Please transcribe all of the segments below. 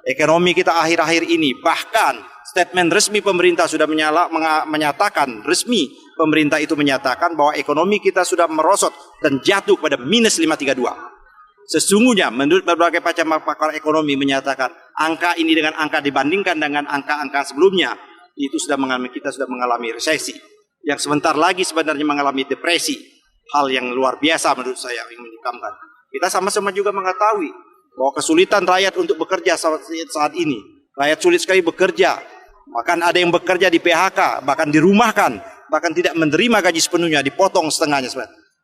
Ekonomi kita akhir-akhir ini, bahkan statement resmi pemerintah sudah menyatakan, resmi pemerintah itu menyatakan bahwa ekonomi kita sudah merosot dan jatuh pada minus 532. Sesungguhnya menurut berbagai macam pakar ekonomi menyatakan angka ini dengan angka dibandingkan dengan angka-angka sebelumnya itu kita sudah mengalami resesi yang sebentar lagi sebenarnya mengalami depresi, hal yang luar biasa menurut saya yang menyedihkan. Kita sama-sama juga mengetahui bahwa kesulitan rakyat untuk bekerja saat ini, rakyat sulit sekali bekerja, bahkan ada yang bekerja di PHK, bahkan dirumahkan, bahkan tidak menerima gaji sepenuhnya, dipotong setengahnya.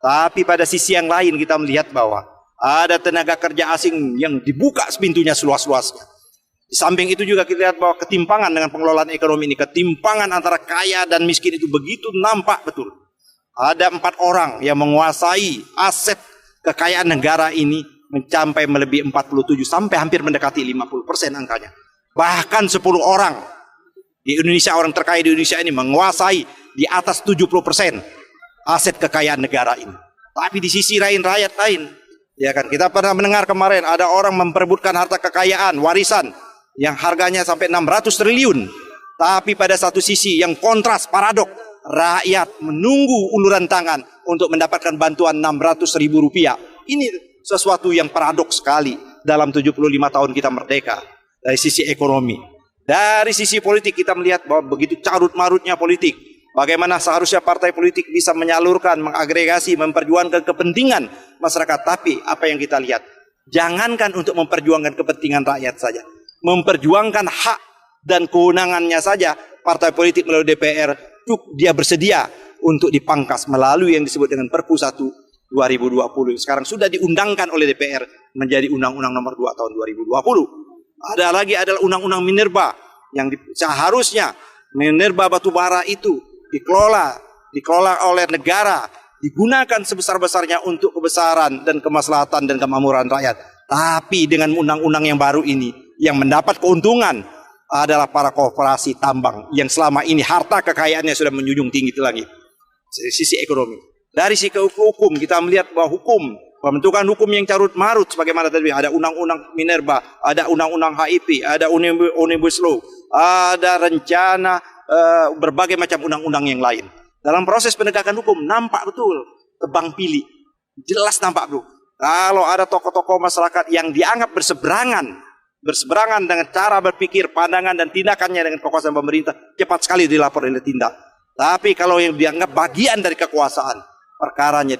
Tapi pada sisi yang lain kita melihat bahwa ada tenaga kerja asing yang dibuka pintunya seluas-luasnya. Di samping itu juga kita lihat bahwa ketimpangan dengan pengelolaan ekonomi ini, ketimpangan antara kaya dan miskin itu begitu nampak betul. Ada 4 orang yang menguasai aset kekayaan negara ini mencapai melebihi 47 sampai hampir mendekati 50% angkanya. Bahkan 10 orang di Indonesia, orang terkaya di Indonesia ini menguasai di atas 70% aset kekayaan negara ini. Tapi di sisi lain rakyat lain, ya kan, kita pernah mendengar kemarin ada orang memperebutkan harta kekayaan, warisan yang harganya sampai 600 triliun. Tapi pada satu sisi yang kontras, paradok, rakyat menunggu uluran tangan untuk mendapatkan bantuan 600.000 rupiah. Ini sesuatu yang paradoks sekali dalam 75 tahun kita merdeka dari sisi ekonomi. Dari sisi politik kita melihat bahwa begitu carut-marutnya politik. Bagaimana seharusnya partai politik bisa menyalurkan, mengagregasi, memperjuangkan kepentingan masyarakat. Tapi apa yang kita lihat, jangankan untuk memperjuangkan kepentingan rakyat saja, memperjuangkan hak dan kewenangannya saja, partai politik melalui DPR dia bersedia untuk dipangkas melalui yang disebut dengan Perpu 1 2020. Sekarang sudah diundangkan oleh DPR menjadi Undang-Undang Nomor 2 tahun 2020. Ada lagi adalah Undang-Undang Minerba yang seharusnya minerba batubara itu dikelola oleh negara, digunakan sebesar-besarnya untuk kebesaran dan kemaslahatan dan kemakmuran rakyat. Tapi dengan undang-undang yang baru ini, yang mendapat keuntungan adalah para korporasi tambang yang selama ini harta kekayaannya sudah menjunjung tinggi itu lagi. Dari sisi ekonomi. Dari sisi hukum kita melihat bahwa pembentukan hukum yang carut-marut sebagaimana tadi ada undang-undang Minerba, ada undang-undang HIP, ada Omnibus Law, ada rencana berbagai macam undang-undang yang lain. Dalam proses penegakan hukum nampak betul tebang pilih. Jelas nampak bro. Kalau ada tokoh-tokoh masyarakat yang dianggap berseberangan dengan cara berpikir, pandangan dan tindakannya dengan kekuasaan pemerintah, cepat sekali dilapor oleh tindak. Tapi kalau yang dianggap bagian dari kekuasaan, perkaranya